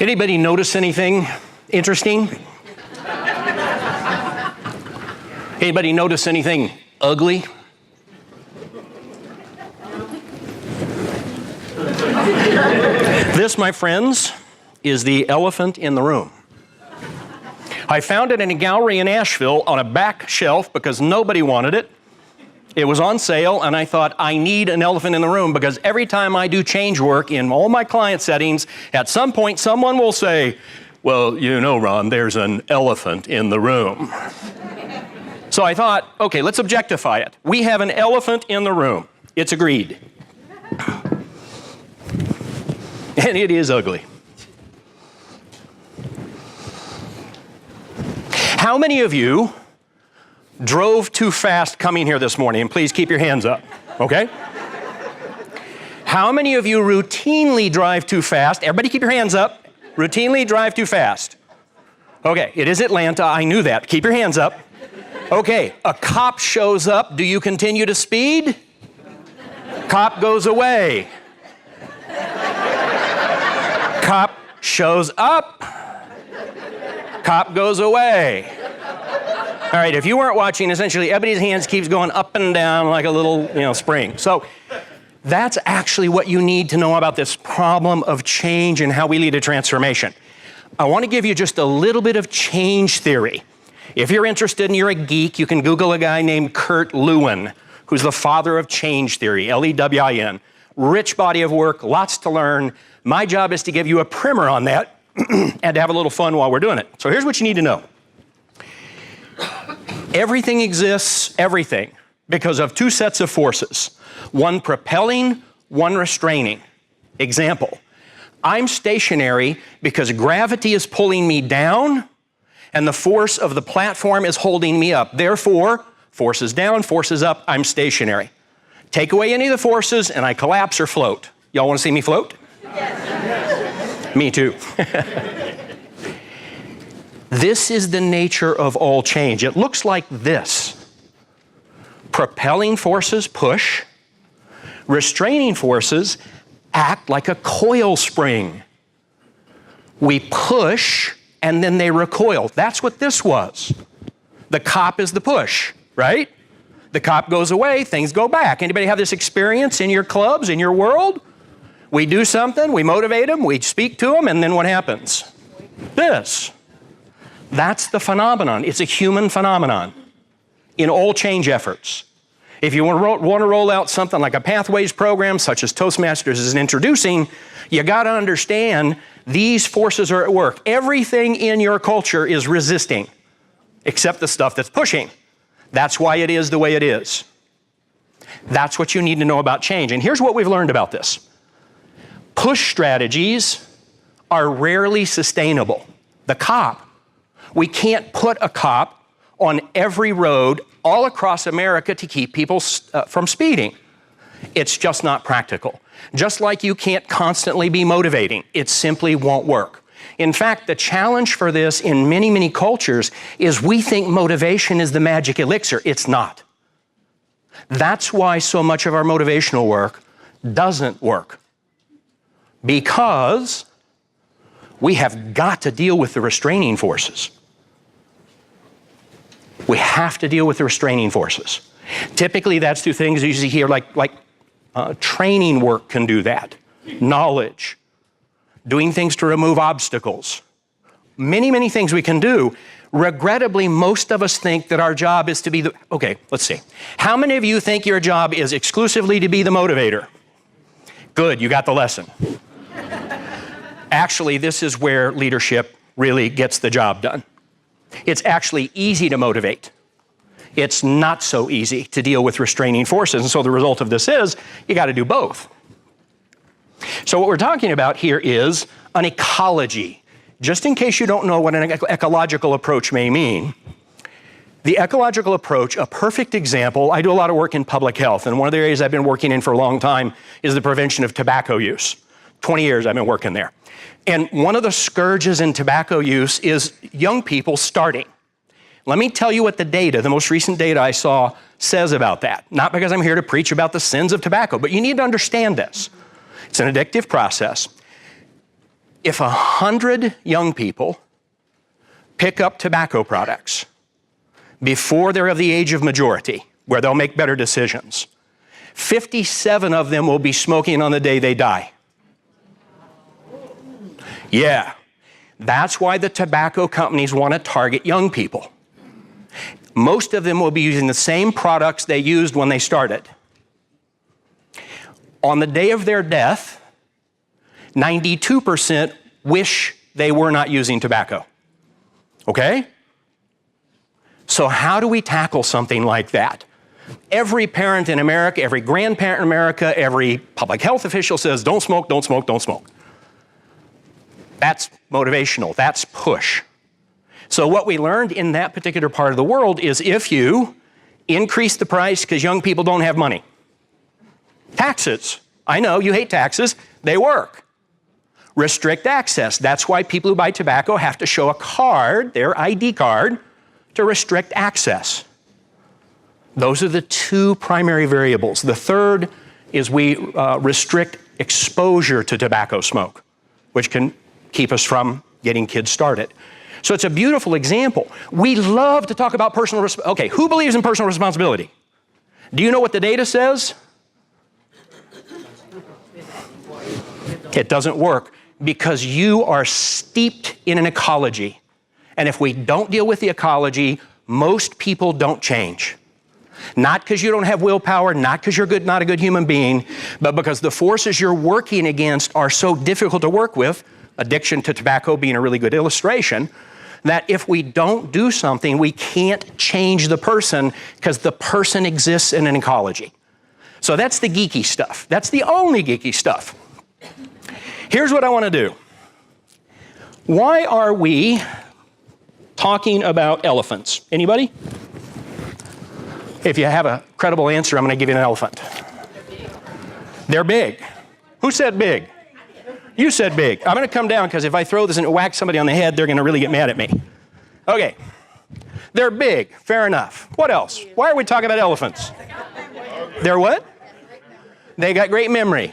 Anybody notice anything interesting? Anybody notice anything ugly? This, my friends, is the elephant in the room. I found it in a gallery in Asheville on a back shelf because nobody wanted it. It was on sale, and I thought, I need an elephant in the room because every time I do change work in all my client settings, at some point someone will say, well, you know, Ron, there's an elephant in the room. So I thought, okay, let's objectify it. We have an elephant in the room. It's agreed. And it is ugly. How many of you drove too fast coming here this morning? And please keep your hands up, okay? How many of you routinely drive too fast? Everybody keep your hands up. Routinely drive too fast. Okay, it is Atlanta, I knew that. Keep your hands up. Okay, a cop shows up. Do you continue to speed? Cop goes away. Cop shows up. Cop goes away. All right, if you weren't watching, essentially everybody's hands keeps going up and down like a little, spring. So that's actually what you need to know about this problem of change and how we lead a transformation. I want to give you just a little bit of change theory. If you're interested and you're a geek, you can Google a guy named Kurt Lewin, who's the father of change theory, L-E-W-I-N. Rich body of work, lots to learn. My job is to give you a primer on that and to have a little fun while we're doing it. So here's what you need to know. Everything exists, everything, because of two sets of forces. One propelling, one restraining. Example, I'm stationary because gravity is pulling me down and the force of the platform is holding me up. Therefore, forces down, forces up, I'm stationary. Take away any of the forces and I collapse or float. Y'all want to see me float? Yes. Me too. This is the nature of all change. It looks like this. Propelling forces push. Restraining forces act like a coil spring. We push and then they recoil. That's what this was. The cop is the push, right? The cop goes away, things go back. Anybody have this experience in your clubs, in your world? We do something, we motivate them, we speak to them, and then what happens? This. That's the phenomenon. It's a human phenomenon in all change efforts. If you want to roll out something like a Pathways program, such as Toastmasters is introducing, you got to understand these forces are at work. Everything in your culture is resisting, except the stuff that's pushing. That's why it is the way it is. That's what you need to know about change. And here's what we've learned about this. Push strategies are rarely sustainable. The cop, we can't put a cop on every road all across America to keep people from speeding. It's just not practical. Just like you can't constantly be motivating. It simply won't work. In fact, the challenge for this in many, many cultures is we think motivation is the magic elixir. It's not. That's why so much of our motivational work doesn't work. Because we have got to deal with the restraining forces. We have to deal with the restraining forces. Typically, that's through things you usually hear like training work can do that. Knowledge. Doing things to remove obstacles. Many, many things we can do. Regrettably, most of us think that our job is to be the... Okay, let's see. How many of you think your job is exclusively to be the motivator? Good, you got the lesson. Actually, this is where leadership really gets the job done. It's actually easy to motivate. It's not so easy to deal with restraining forces. And so the result of this is you got to do both. So what we're talking about here is an ecology. Just in case you don't know what an ecological approach may mean. The ecological approach, a perfect example, I do a lot of work in public health, and one of the areas I've been working in for a long time is the prevention of tobacco use. 20 years I've been working there. And one of the scourges in tobacco use is young people starting. Let me tell you what the data, the most recent data I saw, says about that. Not because I'm here to preach about the sins of tobacco, but you need to understand this. It's an addictive process. If 100 young people pick up tobacco products before they're of the age of majority, where they'll make better decisions, 57 of them will be smoking on the day they die. Yeah, that's why the tobacco companies want to target young people. Most of them will be using the same products they used when they started. On the day of their death, 92% wish they were not using tobacco. Okay? So how do we tackle something like that? Every parent in America, every grandparent in America, every public health official says, don't smoke, don't smoke, don't smoke. That's motivational, that's push. So what we learned in that particular part of the world is if you increase the price because young people don't have money. Taxes. I know you hate taxes, they work. Restrict access. That's why people who buy tobacco have to show a card, their ID card, to restrict access. Those are the two primary variables. The third is we restrict exposure to tobacco smoke, which can keep us from getting kids started. So it's a beautiful example. We love to talk about personal responsibility. Okay, who believes in personal responsibility? Do you know what the data says? It doesn't work because you are steeped in an ecology. And if we don't deal with the ecology, most people don't change. Not because you don't have willpower, not because you're not a good human being, but because the forces you're working against are so difficult to work with, addiction to tobacco being a really good illustration, that if we don't do something, we can't change the person because the person exists in an ecology. So that's the geeky stuff. That's the only geeky stuff. Here's what I want to do. Why are we talking about elephants? Anybody? If you have a credible answer, I'm going to give you an elephant. They're big. Who said big? You said big. I'm going to come down because if I throw this and whack somebody on the head, they're going to really get mad at me. Okay. They're big. Fair enough. What else? Why are we talking about elephants? They're what? They got great memory.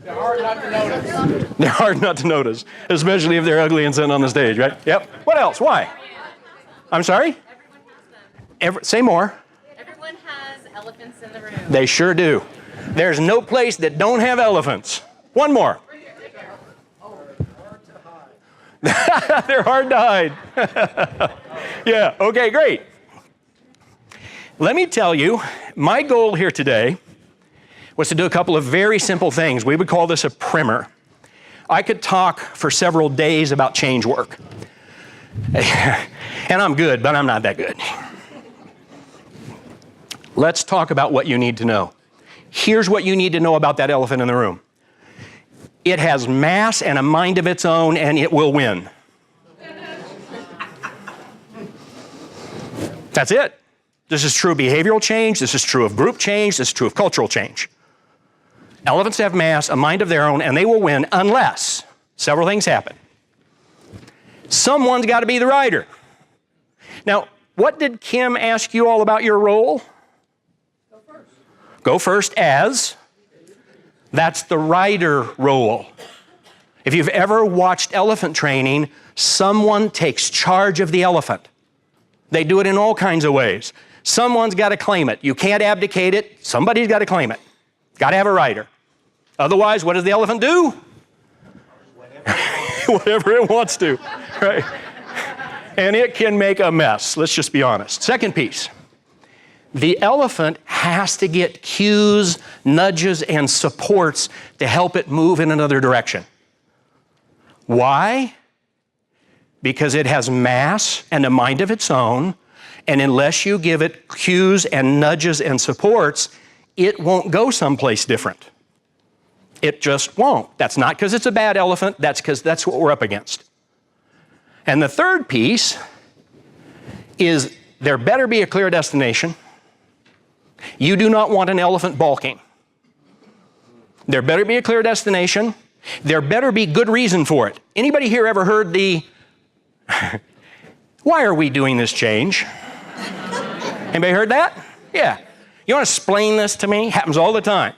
They're hard not to notice. They're hard not to notice, especially if they're ugly and sitting on the stage, right? Yep. What else? Why? I'm sorry? Say more. Everyone has elephants in the room. They sure do. There's no place that don't have elephants. One more. They're hard to hide. Yeah, okay, great. Let me tell you, my goal here today was to do a couple of very simple things. We would call this a primer. I could talk for several days about change work. And I'm good, but I'm not that good. Let's talk about what you need to know. Here's what you need to know about that elephant in the room. It has mass and a mind of its own, and it will win. That's it. This is true of behavioral change. This is true of group change. This is true of cultural change. Elephants have mass, a mind of their own, and they will win unless several things happen. Someone's got to be the rider. Now, what did Kim ask you all about your role? Go first. Go first as? That's the rider role. If you've ever watched elephant training, someone takes charge of the elephant. They do it in all kinds of ways. Someone's got to claim it. You can't abdicate it. Somebody's got to claim it. Got to have a rider. Otherwise, what does the elephant do? Whatever it wants to, right? And it can make a mess. Let's just be honest. Second piece. The elephant has to get cues, nudges, and supports to help it move in another direction. Why? Because it has mass and a mind of its own, and unless you give it cues and nudges and supports, it won't go someplace different. It just won't. That's not because it's a bad elephant, that's because that's what we're up against. And the third piece is there better be a clear destination. You do not want an elephant balking. There better be a clear destination. There better be good reason for it. Anybody here ever heard the, why are we doing this change? Anybody heard that? Yeah. You want to explain this to me? Happens all the time.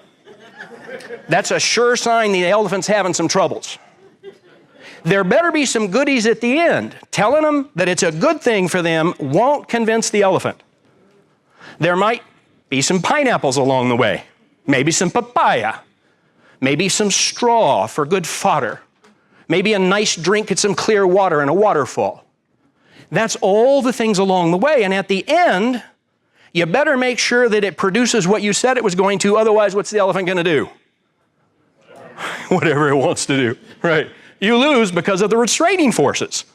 That's a sure sign the elephant's having some troubles. There better be some goodies at the end. Telling them that it's a good thing for them won't convince the elephant. There might be some pineapples along the way, maybe some papaya, maybe some straw for good fodder, maybe a nice drink at some clear water in a waterfall. That's all the things along the way, and at the end, you better make sure that it produces what you said it was going to, otherwise what's the elephant going to do? Whatever it wants to do, right? You lose because of the restraining forces.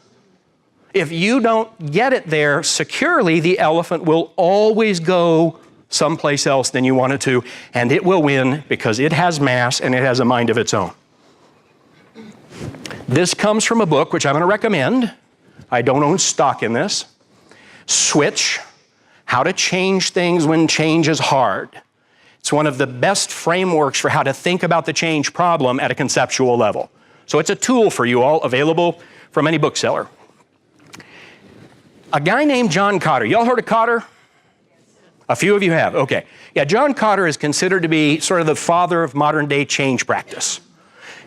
If you don't get it there securely, the elephant will always go someplace else than you want it to, and it will win because it has mass and it has a mind of its own. This comes from a book which I'm going to recommend. I don't own stock in this. Switch, How to Change Things When Change is Hard. It's one of the best frameworks for how to think about the change problem at a conceptual level. So it's a tool for you all, available from any bookseller. A guy named John Kotter. Y'all heard of Kotter? A few of you have, okay. Yeah, John Kotter is considered to be sort of the father of modern day change practice.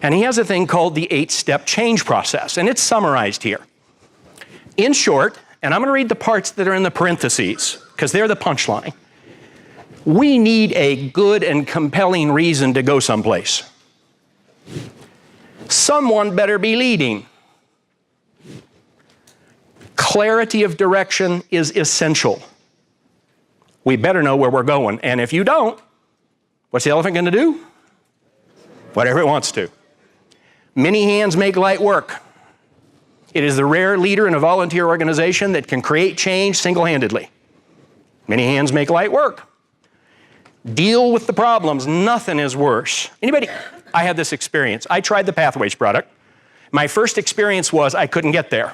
And he has a thing called the 8-step change process, and it's summarized here. In short, and I'm going to read the parts that are in the parentheses, because they're the punchline. We need a good and compelling reason to go someplace. Someone better be leading. Clarity of direction is essential. We better know where we're going, and if you don't, what's the elephant going to do? Whatever it wants to. Many hands make light work. It is the rare leader in a volunteer organization that can create change single-handedly. Many hands make light work. Deal with the problems. Nothing is worse. Anybody? I had this experience. I tried the Pathways product. My first experience was I couldn't get there.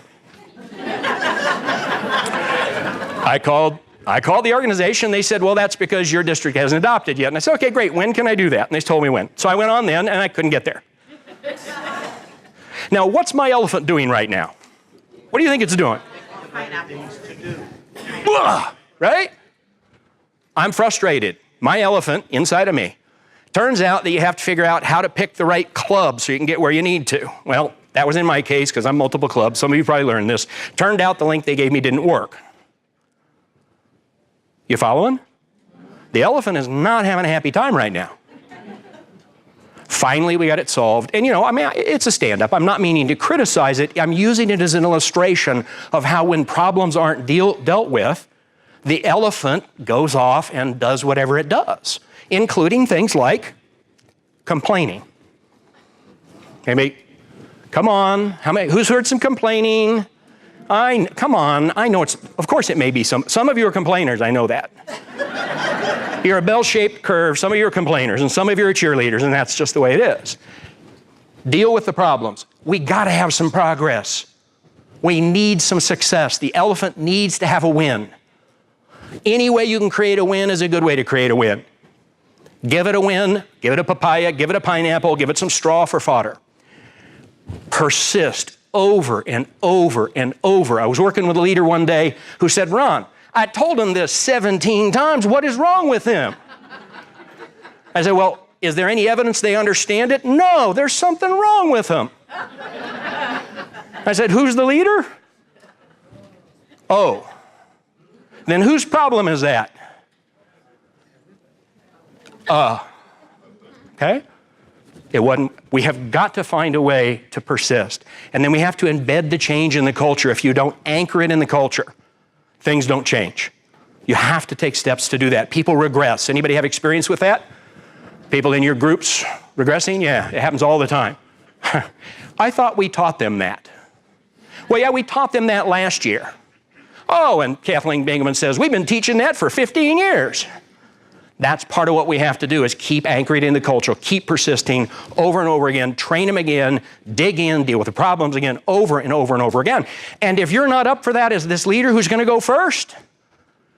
I called the organization. They said, well, that's because your district hasn't adopted yet. And I said, okay, great. When can I do that? And they told me when. So I went on then, and I couldn't get there. Now, what's my elephant doing right now? What do you think it's doing? Right? I'm frustrated. My elephant inside of me. Turns out that you have to figure out how to pick the right club so you can get where you need to. Well, that was in my case because I'm multiple clubs. Some of you probably learned this. Turned out the link they gave me didn't work. You following? The elephant is not having a happy time right now. Finally, we got it solved. And it's a stand-up. I'm not meaning to criticize it. I'm using it as an illustration of how when problems aren't dealt with, the elephant goes off and does whatever it does, including things like complaining. Maybe, come on, who's heard some complaining? Come on, I know of course it may be some of you are complainers, I know that. You're a bell-shaped curve, some of you are complainers, and some of you are cheerleaders, and that's just the way it is. Deal with the problems. We gotta have some progress. We need some success. The elephant needs to have a win. Any way you can create a win is a good way to create a win. Give it a win, give it a papaya, give it a pineapple, give it some straw for fodder. Persist over and over and over. I was working with a leader one day who said, Ron, I told him this 17 times. What is wrong with him? I said, well, is there any evidence they understand it? No, there's something wrong with him. I said, who's the leader? Oh. Then whose problem is that? Okay? It wasn't. We have got to find a way to persist. And then we have to embed the change in the culture. If you don't anchor it in the culture, things don't change. You have to take steps to do that. People regress. Anybody have experience with that? People in your groups regressing? Yeah, it happens all the time. I thought we taught them that. Well, yeah, we taught them that last year. Oh, and Kathleen Bingaman says, we've been teaching that for 15 years. That's part of what we have to do is keep anchoring in the culture, keep persisting over and over again, train them again, dig in, deal with the problems again, over and over and over again. And if you're not up for that as this leader who's going to go first,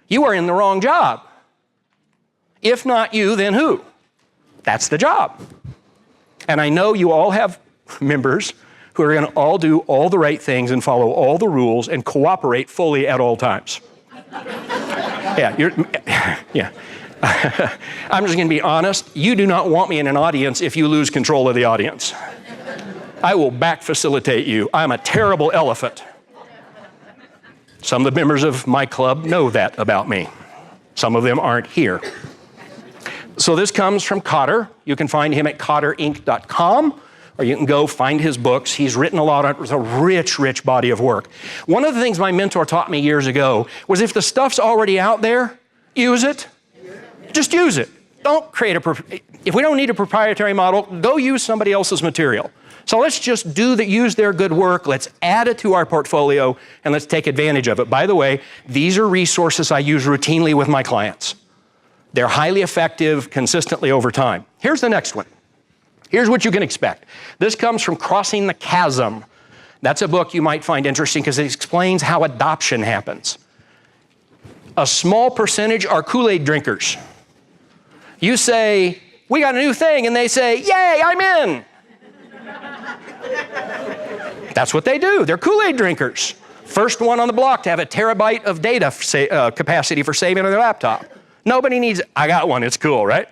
you are in the wrong job. If not you, then who? That's the job. And I know you all have members who are going to all do all the right things and follow all the rules and cooperate fully at all times. Yeah. I'm just going to be honest. You do not want me in an audience if you lose control of the audience. I will back facilitate you. I'm a terrible elephant. Some of the members of my club know that about me. Some of them aren't here. So this comes from Cotter. You can find him at cotterinc.com, or you can go find his books. He's written a lot of, it's a rich, rich body of work. One of the things my mentor taught me years ago was if the stuff's already out there, use it. Just use it. Don't create if we don't need a proprietary model, go use somebody else's material. So let's just use their good work, let's add it to our portfolio, and let's take advantage of it. By the way, these are resources I use routinely with my clients. They're highly effective consistently over time. Here's the next one. Here's what you can expect. This comes from Crossing the Chasm. That's a book you might find interesting because it explains how adoption happens. A small percentage are Kool-Aid drinkers. You say, we got a new thing, and they say, yay, I'm in. That's what they do. They're Kool-Aid drinkers. First one on the block to have a terabyte of data capacity for saving on their laptop. Nobody needs it. I got one. It's cool, right?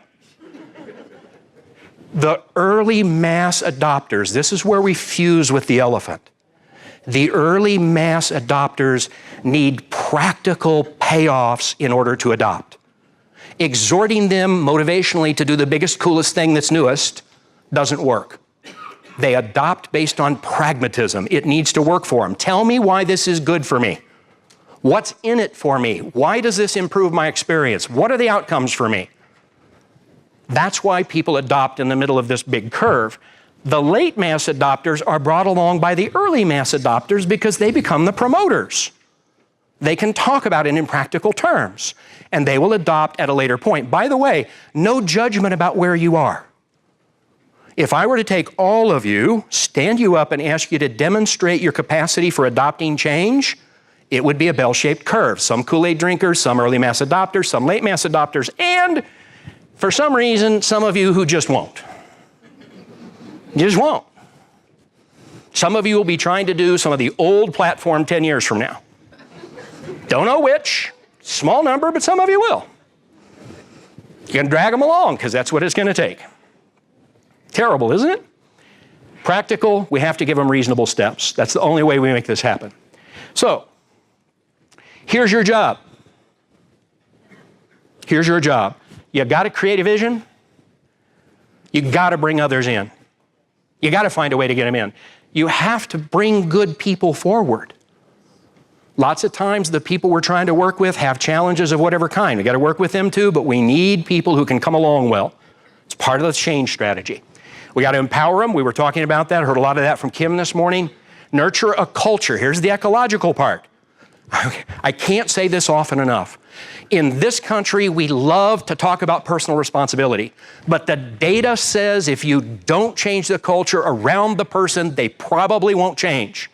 The early mass adopters, this is where we fuse with the elephant. The early mass adopters need practical payoffs in order to adopt. Exhorting them motivationally to do the biggest, coolest thing that's newest doesn't work. They adopt based on pragmatism. It needs to work for them. Tell me why this is good for me. What's in it for me? Why does this improve my experience? What are the outcomes for me? That's why people adopt in the middle of this big curve. The late mass adopters are brought along by the early mass adopters because they become the promoters. They can talk about it in practical terms, and they will adopt at a later point. By the way, no judgment about where you are. If I were to take all of you, stand you up, and ask you to demonstrate your capacity for adopting change, it would be a bell-shaped curve. Some Kool-Aid drinkers, some early mass adopters, some late mass adopters, and for some reason, some of you who just won't. You just won't. Some of you will be trying to do some of the old platform 10 years from now. Don't know which. Small number, but some of you will. You can drag them along because that's what it's going to take. Terrible, isn't it? Practical, we have to give them reasonable steps. That's the only way we make this happen. So, here's your job. Here's your job. You got to create a vision. You got to bring others in. You got to find a way to get them in. You have to bring good people forward. Lots of times the people we're trying to work with have challenges of whatever kind. We got to work with them too, but we need people who can come along well. It's part of the change strategy. We got to empower them. We were talking about that. I heard a lot of that from Kim this morning. Nurture a culture. Here's the ecological part. I can't say this often enough. In this country, we love to talk about personal responsibility, but the data says if you don't change the culture around the person, they probably won't change.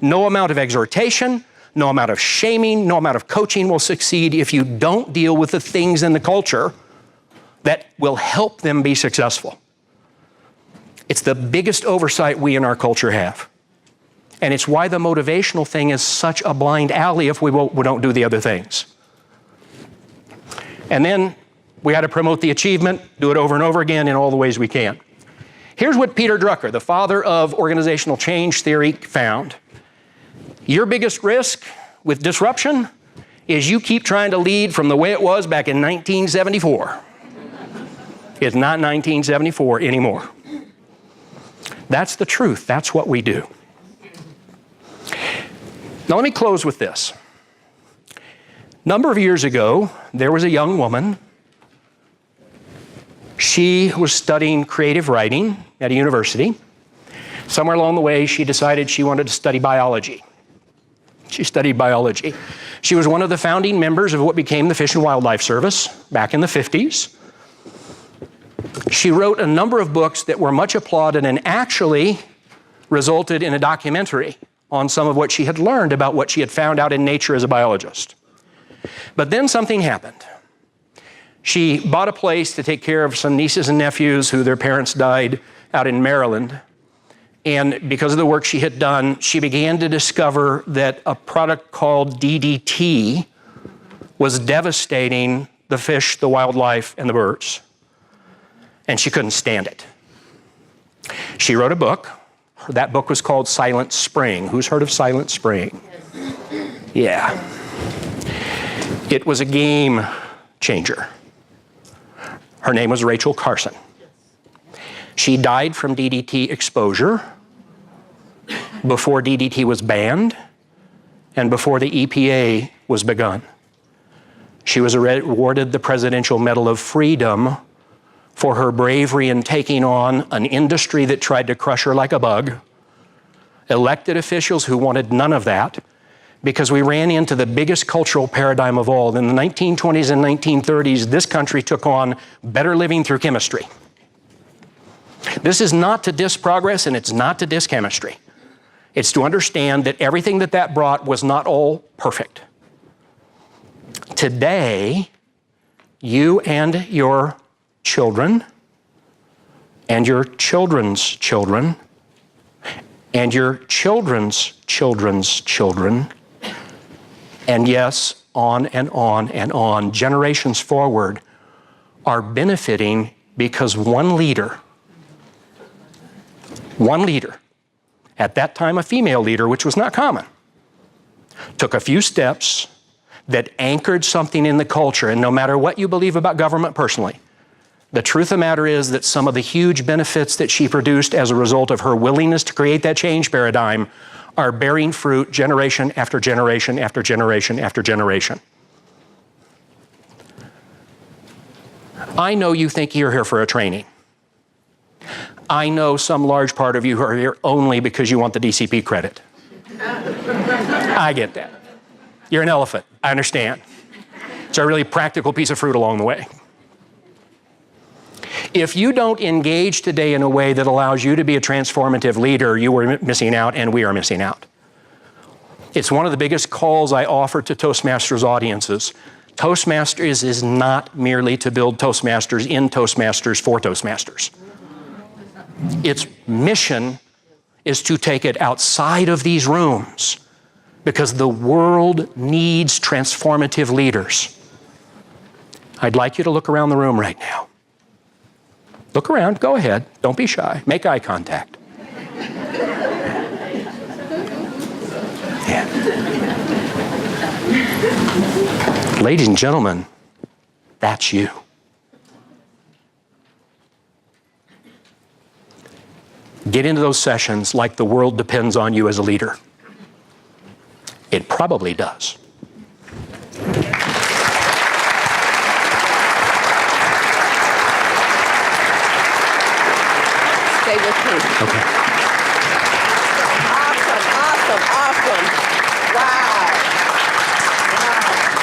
No amount of exhortation, no amount of shaming, no amount of coaching will succeed if you don't deal with the things in the culture that will help them be successful. It's the biggest oversight we in our culture have. And it's why the motivational thing is such a blind alley if we don't do the other things. And then we got to promote the achievement, do it over and over again in all the ways we can. Here's what Peter Drucker, the father of organizational change theory, found. Your biggest risk with disruption is you keep trying to lead from the way it was back in 1974. It's not 1974 anymore. That's the truth. That's what we do. Now let me close with this. A number of years ago, there was a young woman. She was studying creative writing at a university. Somewhere along the way, she decided she wanted to study biology. She studied biology. She was one of the founding members of what became the Fish and Wildlife Service back in the 50s. She wrote a number of books that were much applauded and actually resulted in a documentary on some of what she had learned about what she had found out in nature as a biologist. But then something happened. She bought a place to take care of some nieces and nephews who their parents died out in Maryland. And because of the work she had done, she began to discover that a product called DDT was devastating the fish, the wildlife, and the birds. And she couldn't stand it. She wrote a book That book was called Silent Spring. Who's heard of Silent Spring? Yeah. It was a game changer. Her name was Rachel Carson. She died from DDT exposure before DDT was banned and before the EPA was begun. She was awarded the Presidential Medal of Freedom for her bravery in taking on an industry that tried to crush her like a bug, elected officials who wanted none of that, because we ran into the biggest cultural paradigm of all. In the 1920s and 1930s, this country took on better living through chemistry. This is not to diss progress, and it's not to diss chemistry. It's to understand that everything that brought was not all perfect. Today, you and your children, and your children's children, and your children's children's children, and yes, on and on and on, generations forward, are benefiting because one leader, at that time a female leader, which was not common, took a few steps that anchored something in the culture. And no matter what you believe about government personally, the truth of the matter is that some of the huge benefits that she produced as a result of her willingness to create that change paradigm are bearing fruit generation after generation after generation after generation. I know you think you're here for a training. I know some large part of you are here only because you want the DCP credit. I get that. You're an elephant. I understand. It's a really practical piece of fruit along the way. If you don't engage today in a way that allows you to be a transformative leader, you are missing out, and we are missing out. It's one of the biggest calls I offer to Toastmasters audiences. Toastmasters is not merely to build Toastmasters in Toastmasters for Toastmasters. Its mission is to take it outside of these rooms because the world needs transformative leaders. I'd like you to look around the room right now. Look around, go ahead, don't be shy, make eye contact. Yeah. Ladies and gentlemen, that's you. Get into those sessions like the world depends on you as a leader. It probably does. Stay with me. Okay. Awesome. Wow.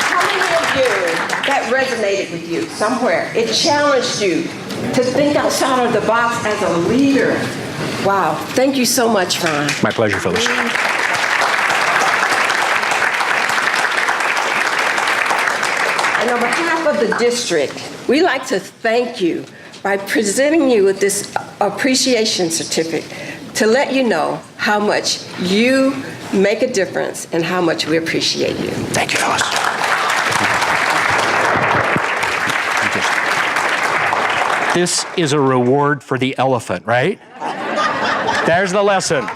How many of you, that resonated with you somewhere? It challenged you to think outside of the box as a leader. Wow. Thank you so much, Ron. My pleasure, Phyllis. And on behalf of the district, we'd like to thank you by presenting you with this appreciation certificate to let you know how much you make a difference and how much we appreciate you. Thank you, Phyllis. This is a reward for the elephant, right? There's the lesson.